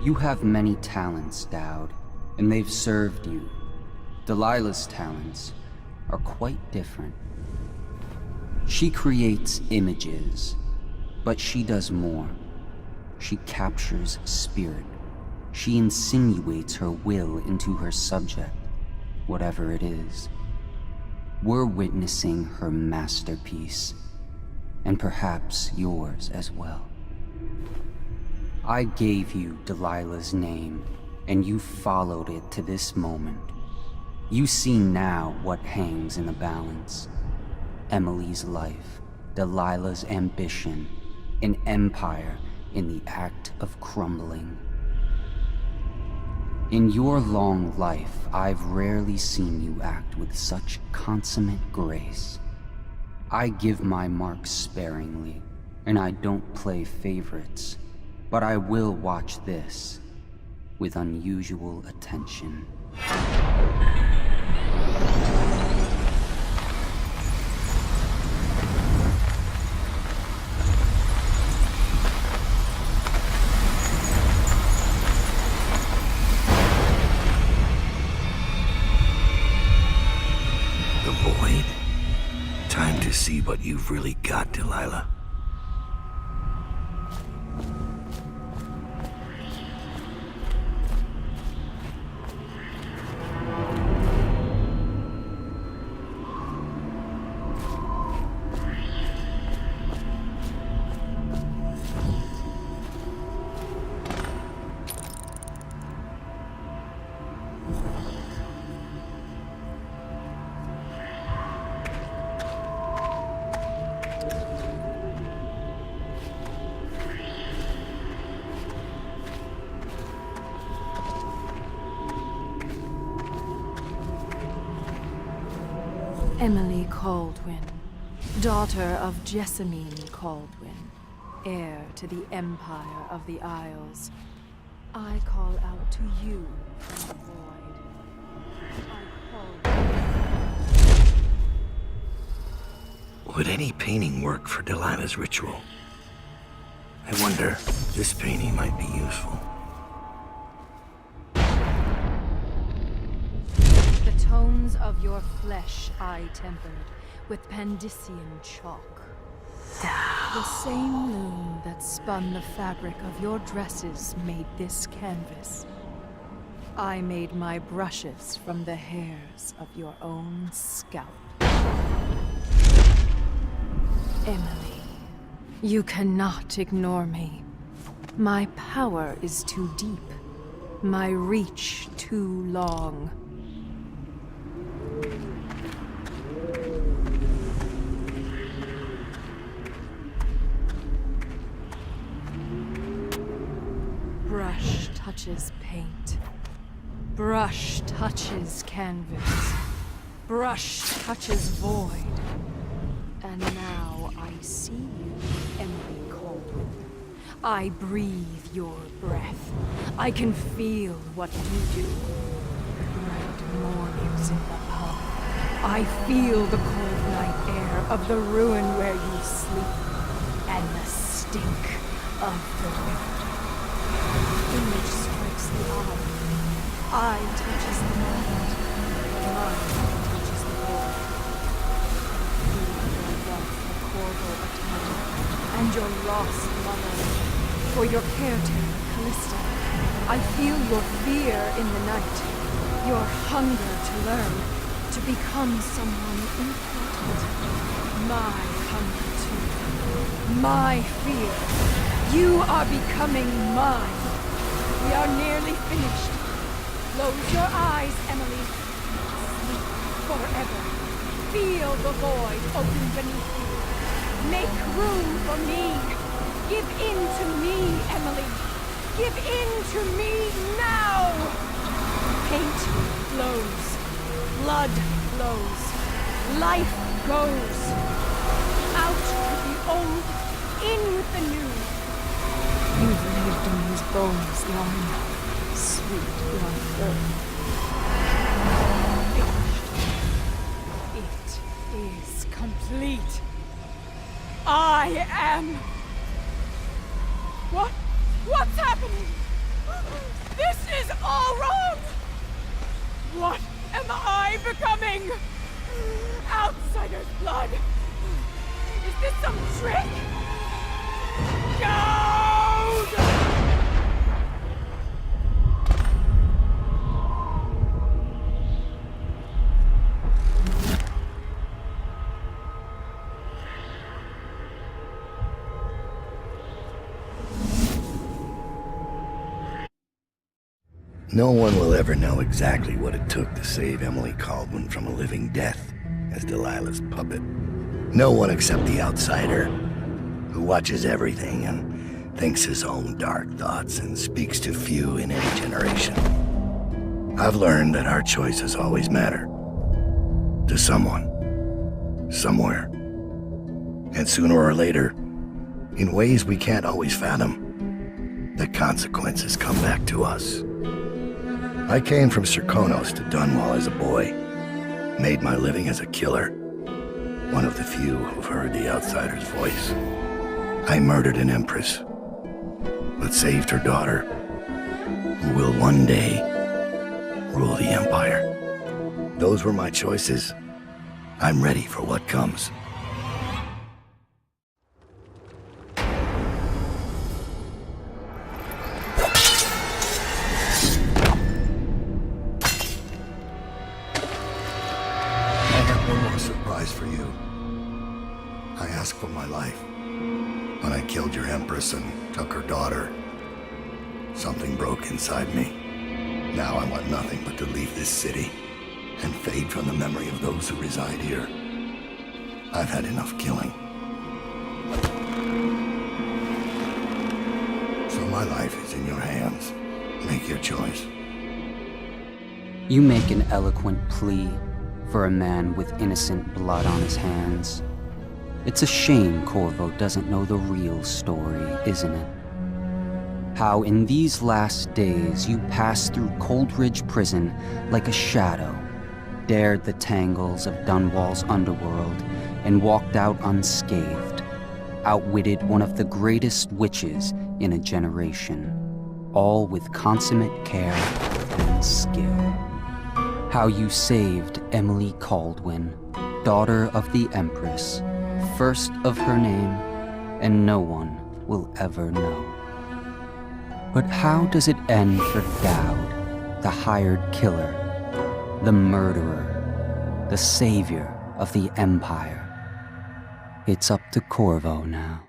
You have many talents, Daud, and they've served you. Delilah's talents are quite different. She creates images, but she does more. She captures spirit. She insinuates her will into her subject, whatever it is. We're witnessing her masterpiece, and perhaps yours as well. I gave you Delilah's name, and you followed it to this moment. You see now what hangs in the balance. Emily's life, Delilah's ambition, an empire in the act of crumbling. In your long life, I've rarely seen you act with such consummate grace. I give my marks sparingly, and I don't play favorites, but I will watch this with unusual attention. See what you've really got, Delilah. Emily Caldwin, daughter of Jessamine Caldwin, heir to the Empire of the Isles. I call out to you from the void. Would any painting work for Delilah's ritual? I wonder if this painting might be useful. Tones of your flesh I tempered with Pandician chalk. The same loom that spun the fabric of your dresses made this canvas. I made my brushes from the hairs of your own scalp. Emily, you cannot ignore me. My power is too deep, my reach too long. Brush touches paint. Brush touches canvas. Brush touches void. And now I see you, Emily Caldwin. I breathe your breath. I can feel what you do. Bright mornings in the pub. I feel the cold night air of the ruin where you sleep, and the stink of the river. Image strikes the eye touches the mind touches the void. You love for Corvo Atama, and your lost mother, for your caretaker, Callista. I feel your fear in the night, your hunger to learn, to become someone important. My hunger too. My fear. You are becoming mine. We are nearly finished. Close your eyes, Emily. Sleep forever. Feel the void open beneath you. Make room for me. Give in to me, Emily. Give in to me now. Paint flows. Blood flows. Life goes. Out with the old, in with the new. You've lived in these bones long enough, sweet young earth. Finished. It is complete. I am... What's happening? This is all wrong! What am I becoming? Outsider's blood! Is this some trick? Daud! No one will ever know exactly what it took to save Emily Caldwin from a living death as Delilah's puppet. No one except the outsider, who watches everything and thinks his own dark thoughts and speaks to few in any generation. I've learned that our choices always matter. To someone. Somewhere. And sooner or later, in ways we can't always fathom, the consequences come back to us. I came from Serkonos to Dunwall as a boy, made my living as a killer, one of the few who've heard the outsider's voice. I murdered an empress, but saved her daughter, who will one day rule the empire. Those were my choices. I'm ready for what comes. Surprise for you. I asked for my life. When I killed your empress and took her daughter, something broke inside me. Now I want nothing but to leave this city and fade from the memory of those who reside here. I've had enough killing. So my life is in your hands. Make your choice. You make an eloquent plea for a man with innocent blood on his hands. It's a shame Corvo doesn't know the real story, isn't it? How in these last days you passed through Coldridge Prison like a shadow, dared the tangles of Dunwall's underworld, and walked out unscathed, outwitted one of the greatest witches in a generation, all with consummate care and skill. How you saved Emily Caldwin, daughter of the Empress, first of her name, and no one will ever know. But how does it end for Daud, the hired killer, the murderer, the savior of the Empire? It's up to Corvo now.